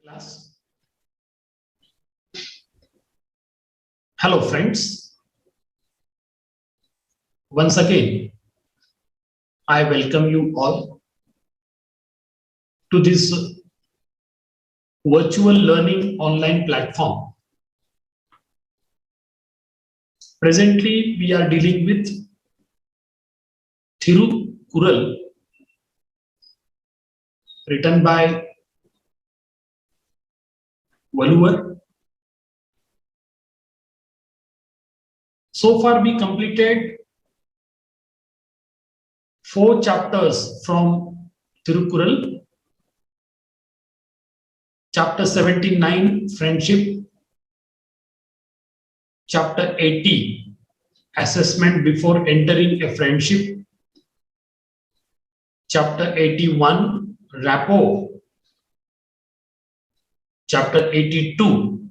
Class. Hello friends. Once again, I welcome you all to this virtual learning online platform. Presently, we are dealing with Thirukural, written by Valuvar. So far, we completed 4 chapters from Thirukural. Chapter 79, Friendship. Chapter 80, Assessment before entering a friendship. Chapter 81, Rapport. Chapter 82,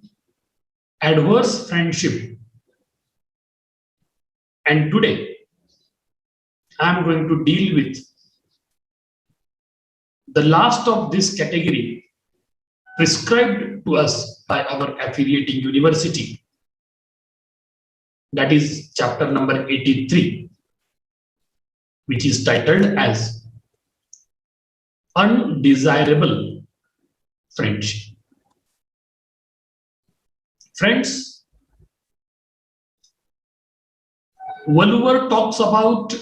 Adverse Friendship. And today, I am going to deal with the last of this category prescribed to us by our affiliating university. That is chapter number 83, which is titled as Undesirable Friendship. Friends, Valuvar talks about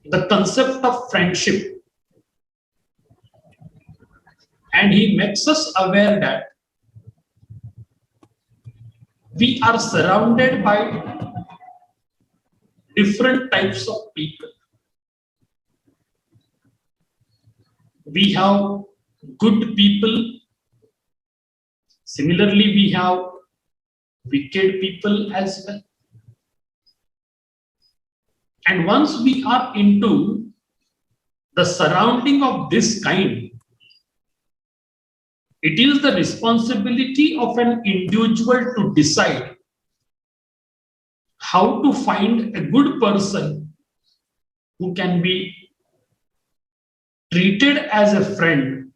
the concept of friendship, and he makes us aware that we are surrounded by different types of people. We have good people. Similarly, we have wicked people as well. And once we are into the surrounding of this kind, it is the responsibility of an individual to decide how to find a good person who can be treated as a friend,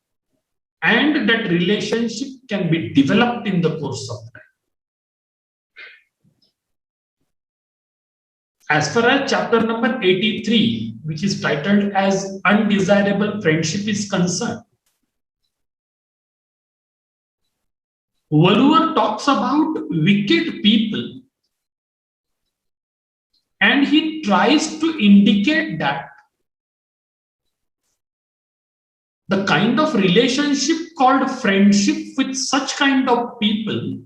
and that relationship can be developed in the course of time. As far as chapter number 83, which is titled as Undesirable Friendship, is concerned, Valuvar talks about wicked people, and he tries to indicate that the kind of relationship called friendship with such kind of people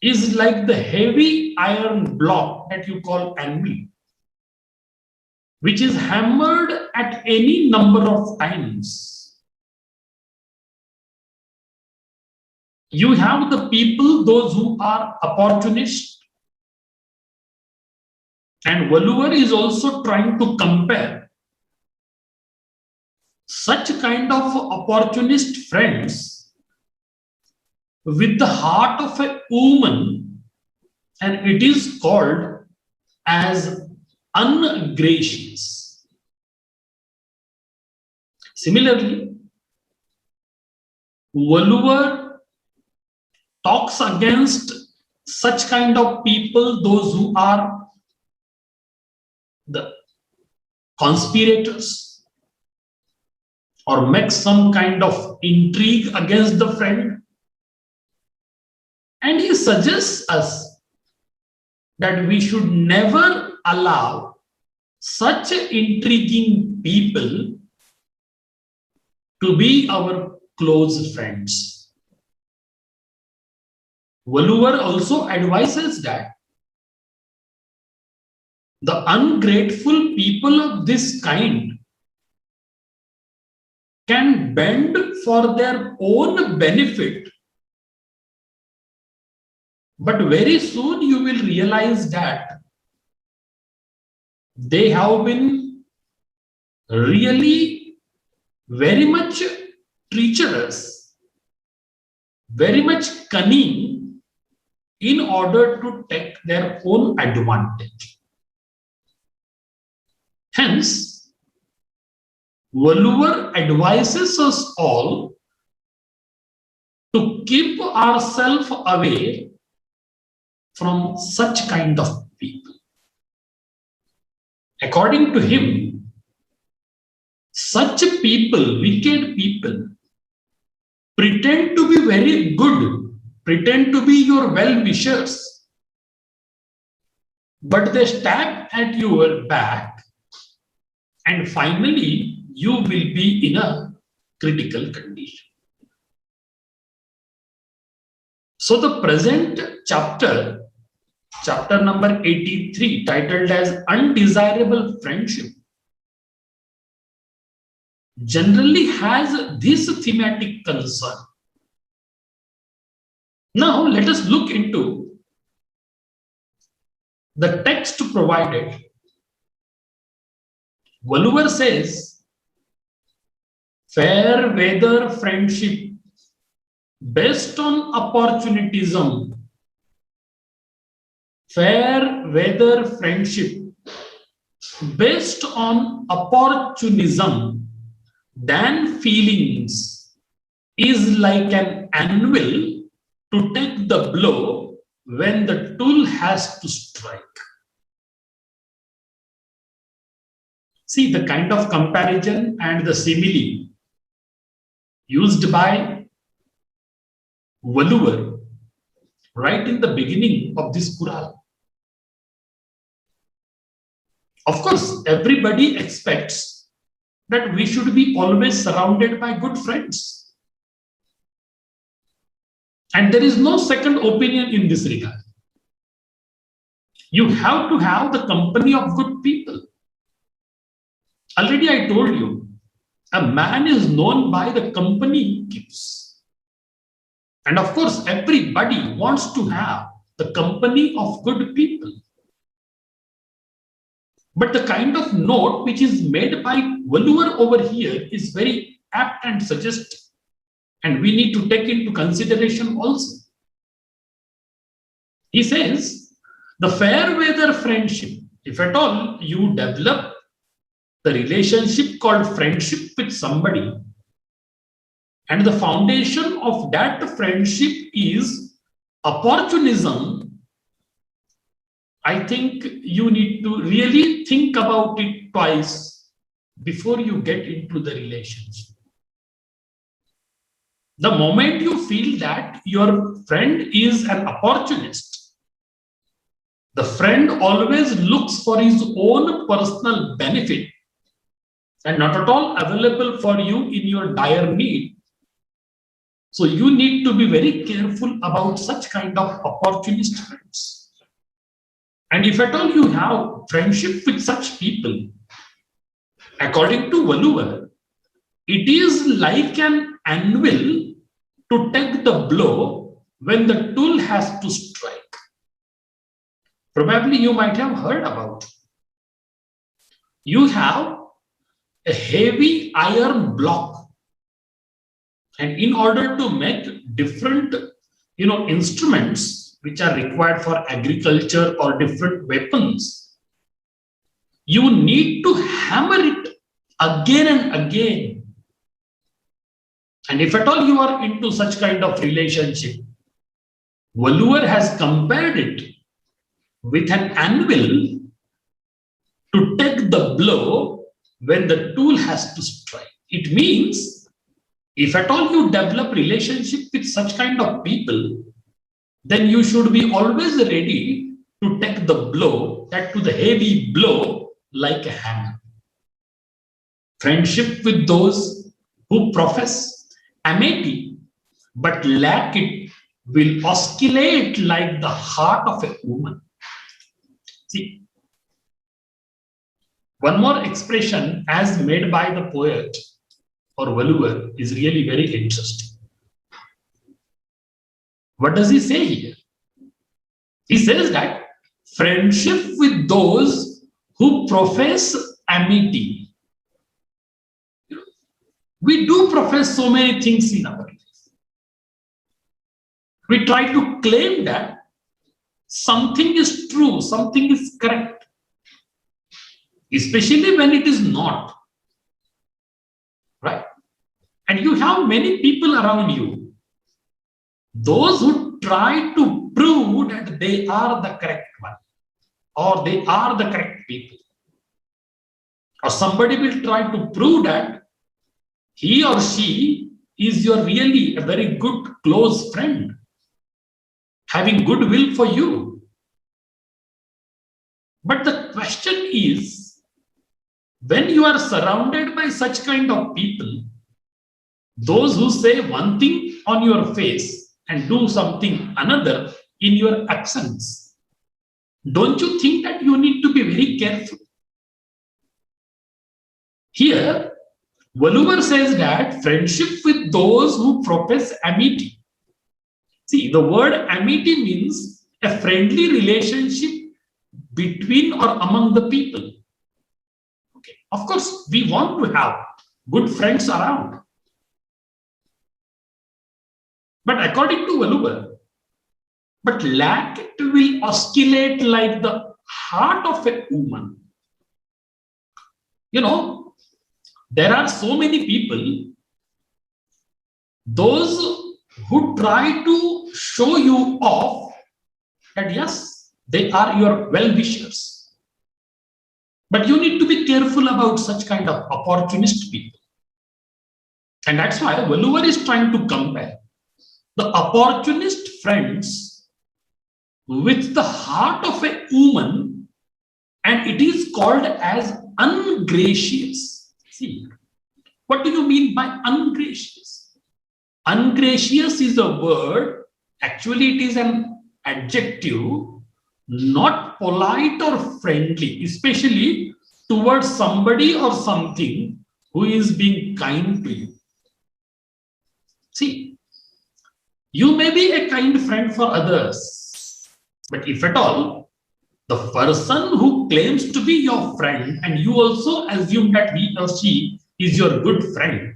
is like the heavy iron block that you call anvil, which is hammered at any number of times. You have the people, those who are opportunists, and Valuvar is also trying to compare such kind of opportunist friends with the heart of a woman, and it is called as ungracious. Similarly, Valuvar talks against such kind of people, those who are the conspirators or make some kind of intrigue against the friend. And he suggests us that we should never allow such intriguing people to be our close friends. Valuvar also advises that the ungrateful people of this kind can bend for their own benefit, but very soon you will realize that they have been really very much treacherous, very much cunning in order to take their own advantage. Hence, Wooler advises us all to keep ourselves away from such kind of people. According to him, such people, wicked people, pretend to be very good, pretend to be your well-wishers, but they stab at your back, and finally you will be in a critical condition. So the present chapter number 83, titled as Undesirable Friendship, generally has this thematic concern. Now let us look into the text provided. Wooler says, fair weather friendship based on opportunism, fair weather friendship based on opportunism than feelings is like an anvil to take the blow when the tool has to strike. See the kind of comparison and the simile used by Wooler right in the beginning of this Quran. Of course, everybody expects that we should be always surrounded by good friends. And there is no second opinion in this regard. You have to have the company of good people. Already I told you, a man is known by the company he keeps. And of course, everybody wants to have the company of good people. But the kind of note which is made by Wooler over here is very apt and suggestive. And we need to take into consideration also. He says, the fair weather friendship, if at all you develop the relationship called friendship with somebody, and the foundation of that friendship is opportunism, I think you need to really think about it twice before you get into the relationship. The moment you feel that your friend is an opportunist, the friend always looks for his own personal benefit and not at all available for you in your dire need. So you need to be very careful about such kind of opportunist friends. And if at all you have friendship with such people, according to Wooler, it is like an anvil to take the blow when the tool has to strike. Probably you might have heard about. You have a heavy iron block, and in order to make different instruments which are required for agriculture or different weapons, you need to hammer it again and again. And if at all you are into such kind of relationship, Wooler has compared it with an anvil to take the blow when the tool has to strike. It means if at all you develop relationship with such kind of people, then you should be always ready to take the blow, that to the heavy blow like a hammer. Friendship with those who profess amity but lack it will oscillate like the heart of a woman. See, one more expression as made by the poet or Wooler is really very interesting. What does he say here? He says that friendship with those who profess amity. We do profess so many things in our life. We try to claim that something is true, something is correct, especially when it is not. right? And you have many people around you, those who try to prove that they are the correct one, or they are the correct people. Or somebody will try to prove that he or she is your really a very good close friend, having goodwill for you. But the question is, when you are surrounded by such kind of people, those who say one thing on your face and do something another in your absence, don't you think that you need to be very careful? Here, Walluvar says that friendship with those who profess amity. See, the word amity means a friendly relationship between or among the people. Okay. Of course, we want to have good friends around. But according to Walluvar, but lack it will oscillate like the heart of a woman. You know, there are so many people, those who try to show you off that yes, they are your well-wishers. But you need to be careful about such kind of opportunist people. And that's why Walluvar is trying to compare the opportunist friends with the heart of a woman, and it is called as ungracious. See, what do you mean by ungracious? Ungracious is a word, actually it is an adjective, not polite or friendly, especially towards somebody or something who is being kind to you. See, you may be a kind friend for others, but if at all, the person who claims to be your friend and you also assume that he or she is your good friend,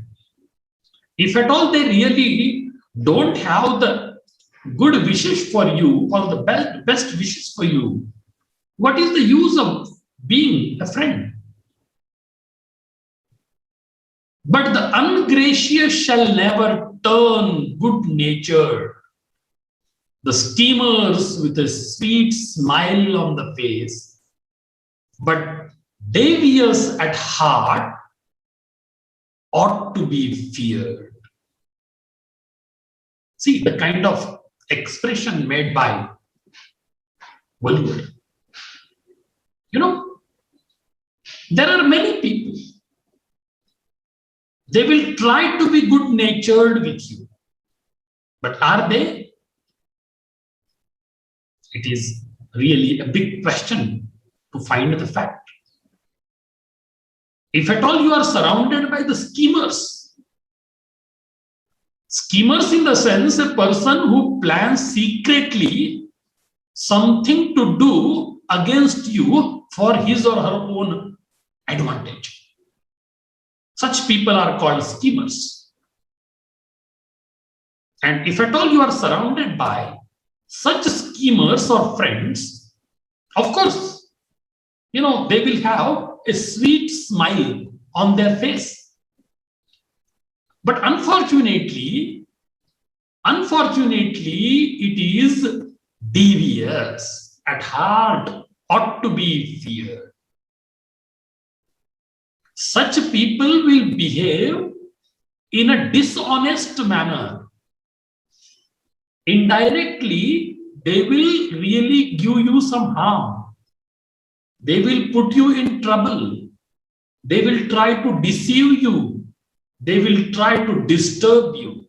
if at all they really don't have the good wishes for you or the best wishes for you, what is the use of being a friend? But the ungracious shall never turn good-natured. The schemers with a sweet smile on the face, but devious at heart, ought to be feared. See the kind of expression made by Walluvar. You know, there are many people, they will try to be good-natured with you, but are they? It is really a big question to find the fact. If at all you are surrounded by the schemers in the sense a person who plans secretly something to do against you for his or her own advantage. Such people are called schemers. And if at all you are surrounded by such schemers or friends, of course, you know, they will have a sweet smile on their face. But unfortunately, it is devious at heart, ought to be feared. Such people will behave in a dishonest manner. Indirectly, they will really give you some harm. They will put you in trouble. They will try to deceive you. They will try to disturb you.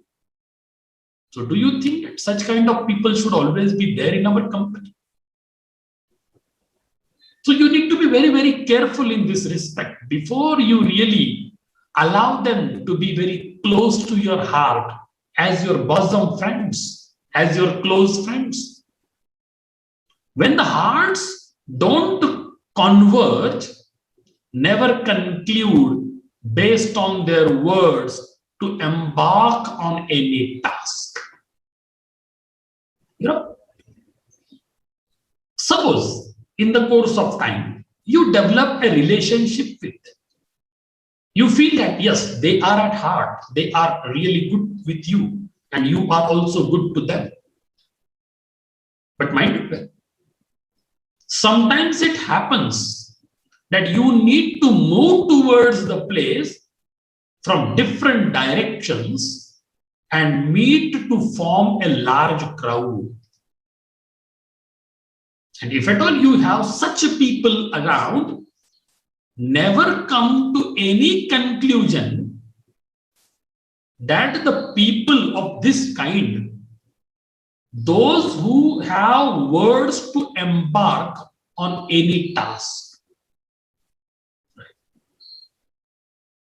So do you think that such kind of people should always be there in our company? So you need to be very, very careful in this respect before you really allow them to be very close to your heart as your bosom friends, as your close friends. When the hearts don't converge, never conclude based on their words to embark on any task. You know, suppose in the course of time, you develop a relationship with them. You feel that, yes, they are at heart, they are really good with you, and you are also good to them. But mind it well, sometimes it happens that you need to move towards the place from different directions and meet to form a large crowd. And if at all you have such people around, never come to any conclusion that the people of this kind, those who have words to embark on any task,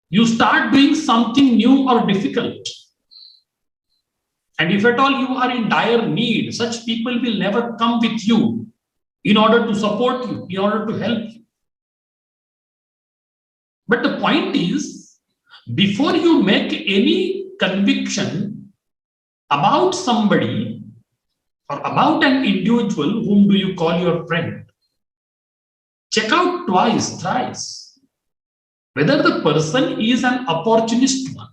you start doing something new or difficult. And if at all you are in dire need, such people will never come with you in order to support you, in order to help you. But the point is, before you make any conviction about somebody or about an individual whom do you call your friend, check out twice, thrice, whether the person is an opportunist one.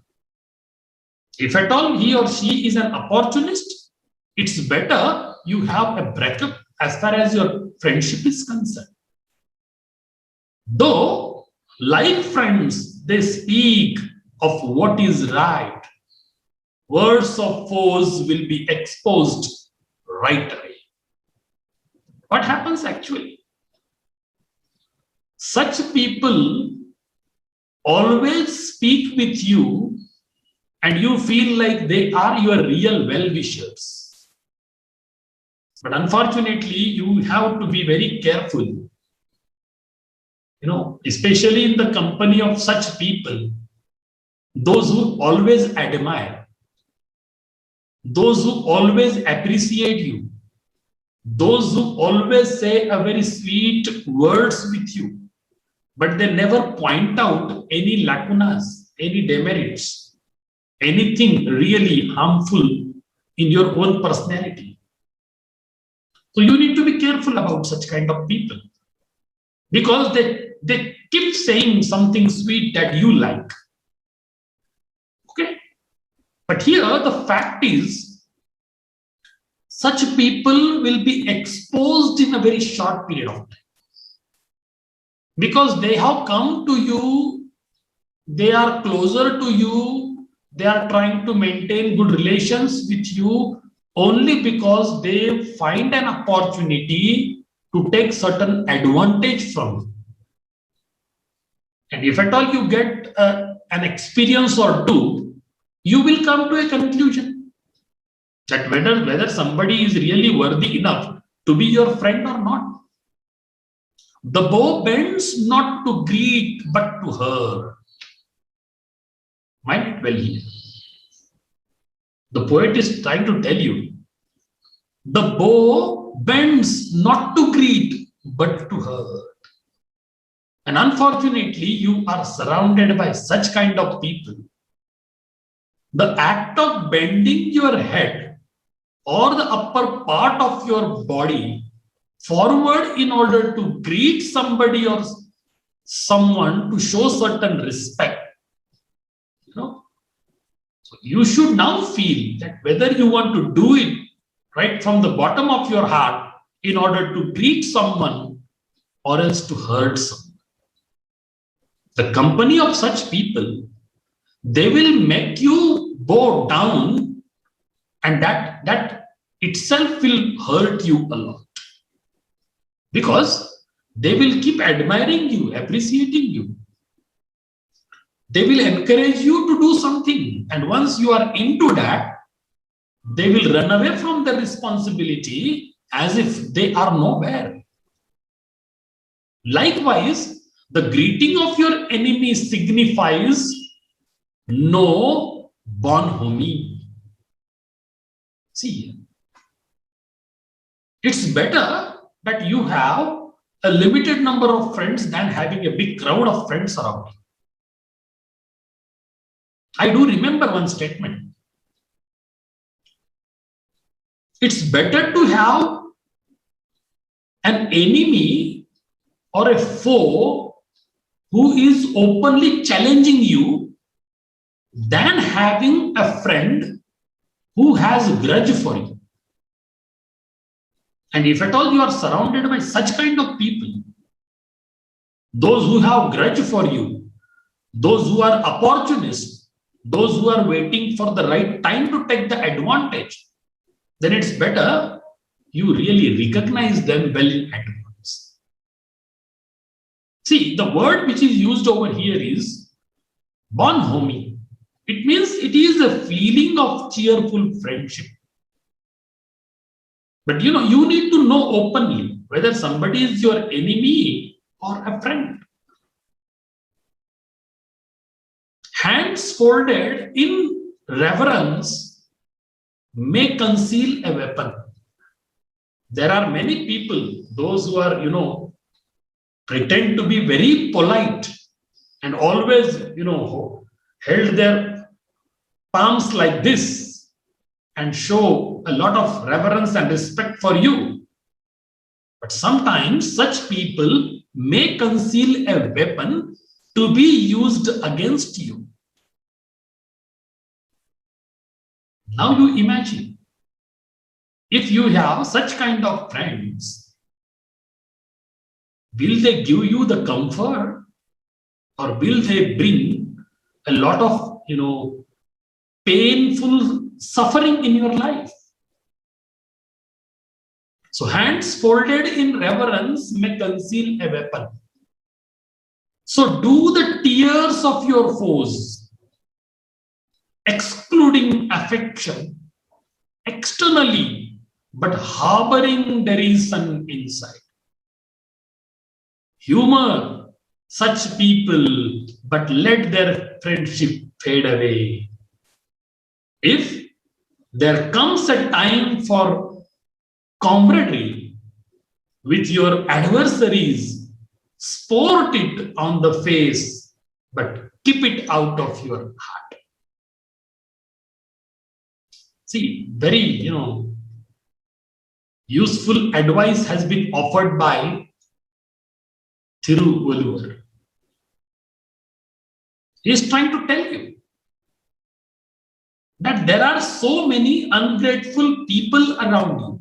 If at all he or she is an opportunist, it's better you have a breakup as far as your friendship is concerned. Though, like friends, they speak of what is right, words of foes will be exposed right away. What happens actually? Such people always speak with you and you feel like they are your real well-wishers. But unfortunately, you have to be very careful. Especially in the company of such people, those who always admire, those who always appreciate you, those who always say a very sweet words with you, but they never point out any lacunas, any demerits, anything really harmful in your own personality. So you need to be careful about such kind of people, because they keep saying something sweet that you like. Okay? But here the fact is, such people will be exposed in a very short period of time. Because they have come to you, they are closer to you, they are trying to maintain good relations with you only because they find an opportunity to take certain advantage from you. And if at all you get an experience or two, you will come to a conclusion that whether somebody is really worthy enough to be your friend or not. The bow bends not to greet but to hurt. Mind it well here. The poet is trying to tell you, the bow bends not to greet but to hurt. And unfortunately, you are surrounded by such kind of people. The act of bending your head or the upper part of your body forward in order to greet somebody or someone to show certain respect, So you should now feel that whether you want to do it right from the bottom of your heart in order to greet someone or else to hurt someone. The company of such people, they will make you bow down, and that itself will hurt you a lot. Because they will keep admiring you, appreciating you. They will encourage you to do something. And once you are into that, they will run away from the responsibility as if they are nowhere. Likewise, the greeting of your enemy signifies no bonhomie. See, it's better that you have a limited number of friends than having a big crowd of friends around you. I do remember one statement. It's better to have an enemy or a foe who is openly challenging you than having a friend who has a grudge for you. And if at all you are surrounded by such kind of people, those who have grudge for you, those who are opportunists, those who are waiting for the right time to take the advantage, then it's better you really recognize them well in advance. See, the word which is used over here is bonhomie. It means it is a feeling of cheerful friendship. But you need to know openly whether somebody is your enemy or a friend. Hands folded in reverence may conceal a weapon. There are many people, those who are, pretend to be very polite and always, held their palms like this and show a lot of reverence and respect for you. But sometimes such people may conceal a weapon to be used against you. Now you imagine, if you have such kind of friends, will they give you the comfort, or will they bring a lot of, painful suffering in your life? So hands folded in reverence may conceal a weapon. So do the tears of your foes, excluding affection externally, but harboring derision inside. Humor such people, but let their friendship fade away. If there comes a time for camaraderie with your adversaries, sport it on the face, but keep it out of your heart. See, very, useful advice has been offered by Thiruvalluvar. He is trying to tell you that there are so many ungrateful people around you.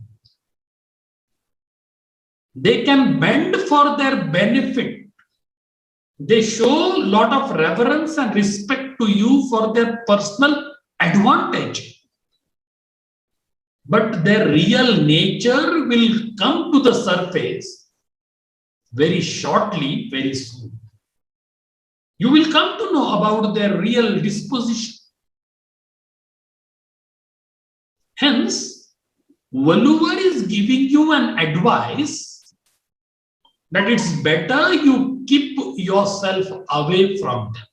They can bend for their benefit. They show a lot of reverence and respect to you for their personal advantage. But their real nature will come to the surface very shortly, very soon. You will come to know about their real disposition. Hence, Valluvar is giving you an advice that it's better you keep yourself away from them.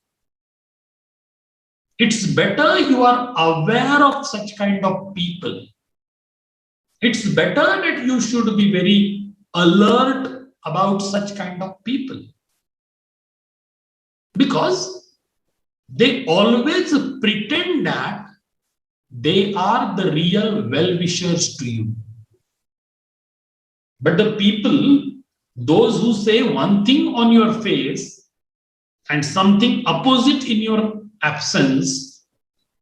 It's better you are aware of such kind of people. It's better that you should be very alert about such kind of people, because they always pretend that they are the real well-wishers to you. But the people, those who say one thing on your face and something opposite in your absence,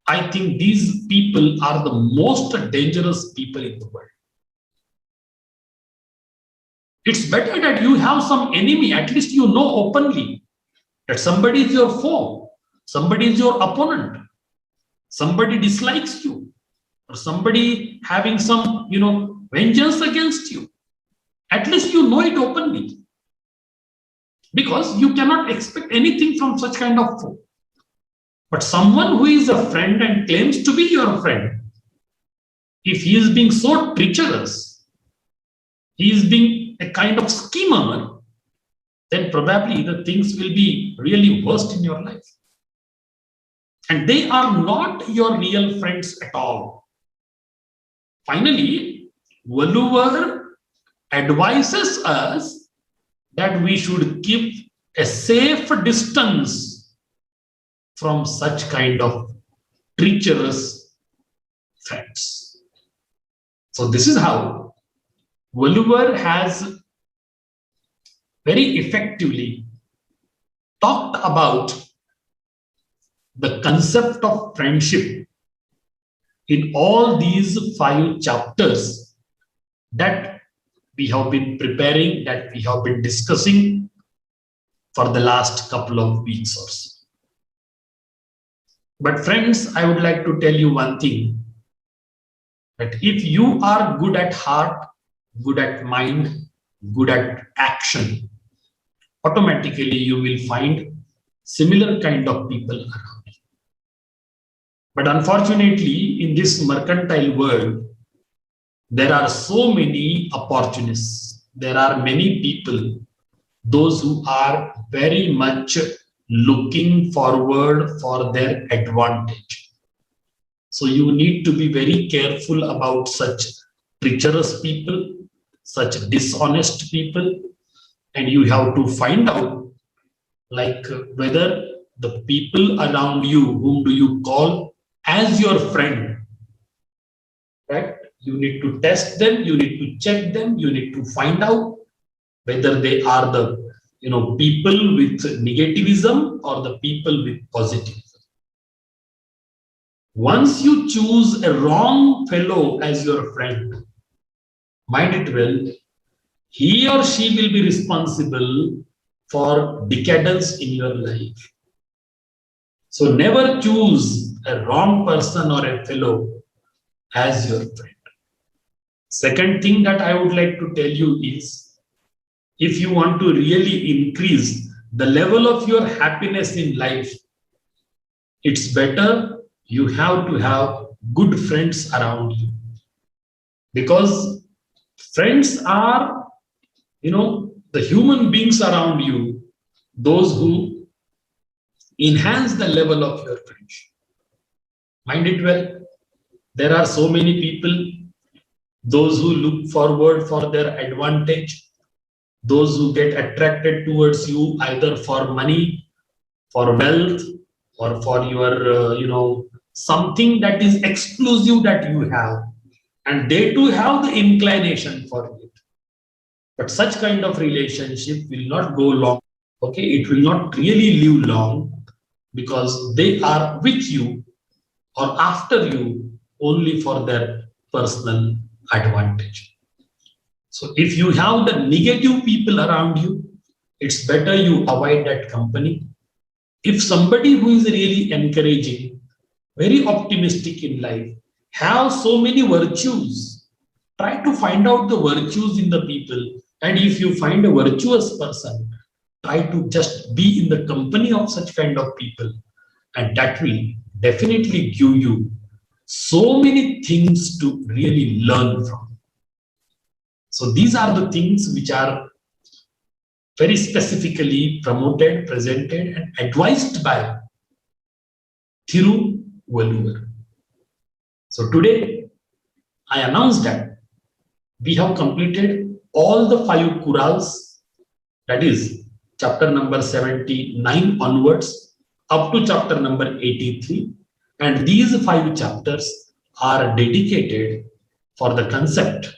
I think these people are the most dangerous people in the world. It's better that you have some enemy, at least you know openly that somebody is your foe, somebody is your opponent, somebody dislikes you, or somebody having some, vengeance against you. At least you know it openly, because you cannot expect anything from such kind of foe. But someone who is a friend and claims to be your friend, if he is being so treacherous, he is being a kind of schemer, then probably the things will be really worst in your life. And they are not your real friends at all. Finally, Valluvar advises us that we should keep a safe distance from such kind of treacherous friends. So this is how Valluvar has very effectively talked about the concept of friendship in all these 5 chapters that we have been preparing, that we have been discussing for the last couple of weeks or so. But friends, I would like to tell you one thing, that if you are good at heart, good at mind, good at action, automatically you will find similar kind of people around you. But unfortunately, in this mercantile world, there are so many opportunists. There are many people, those who are very much looking forward for their advantage. So you need to be very careful about such treacherous people, such dishonest people, and you have to find out like whether the people around you, whom do you call as your friend, right? You need to test them, you need to check them, you need to find out whether they are the people with negativism or the people with positivism. Once you choose a wrong fellow as your friend, mind it well, he or she will be responsible for decadence in your life. So never choose a wrong person or a fellow as your friend. Second thing that I would like to tell you is, if you want to really increase the level of your happiness in life, it's better you have to have good friends around you. Because friends are, the human beings around you, those who enhance the level of your friendship. Mind it well, there are so many people, those who look forward for their advantage, those who get attracted towards you either for money, for wealth, or for your, something that is exclusive that you have. And they too have the inclination for it. But such kind of relationship will not go long. Okay, it will not really live long, because they are with you or after you only for their personal advantage. So if you have the negative people around you, it's better you avoid that company. If somebody who is really encouraging, very optimistic in life, have so many virtues, try to find out the virtues in the people. And if you find a virtuous person, try to just be in the company of such kind of people. And that will definitely give you so many things to really learn from. So these are the things which are very specifically promoted, presented, and advised by Thiruvalluvar. So today, I announced that we have completed all the 5 Kurals, that is chapter number 79 onwards, up to chapter number 83. And these 5 chapters are dedicated for the concept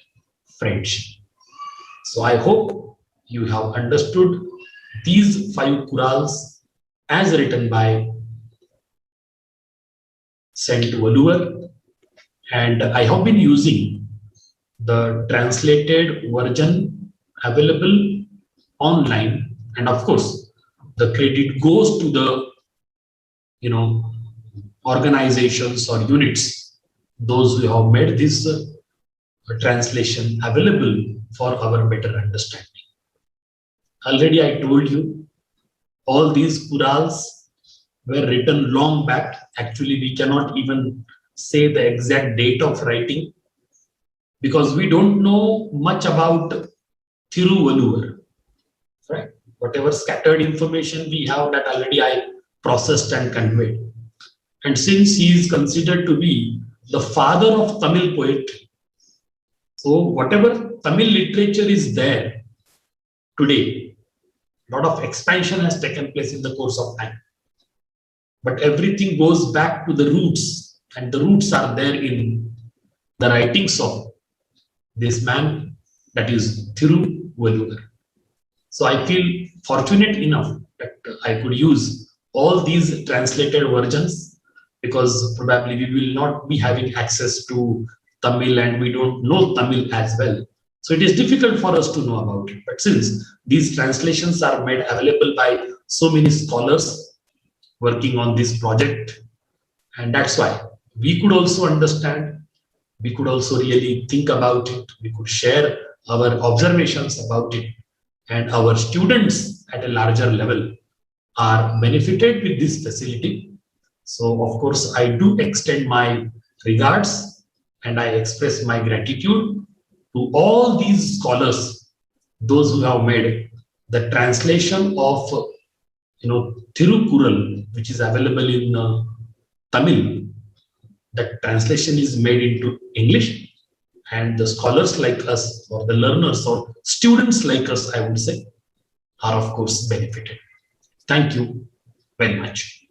friendship. So I hope you have understood these 5 Kurals as written by Saint Valluvar, and I have been using the translated version available online, and of course the credit goes to the organizations or units, those who have made this translation available for our better understanding. Already I told you, all these Kurals were written long back. Actually, we cannot even say the exact date of writing, because we don't know much about Thiruvalluvar, right? Whatever scattered information we have, that already I processed and conveyed. And since he is considered to be the father of Tamil poetry, so whatever Tamil literature is there today, a lot of expansion has taken place in the course of time. But everything goes back to the roots, and the roots are there in the writings of this man, that is Thiruvalluvar. So I feel fortunate enough that I could use all these translated versions, because probably we will not be having access to Tamil and we don't know Tamil as well. So it is difficult for us to know about it. But since these translations are made available by so many scholars working on this project, and that's why we could also understand, we could also really think about it, we could share our observations about it, and our students at a larger level are benefited with this facility. So of course, I do extend my regards and I express my gratitude to all these scholars, those who have made the translation of Thirukural, which is available in Tamil. That translation is made into English, and the scholars like us, or the learners or students like us, I would say, are of course benefited. Thank you very much.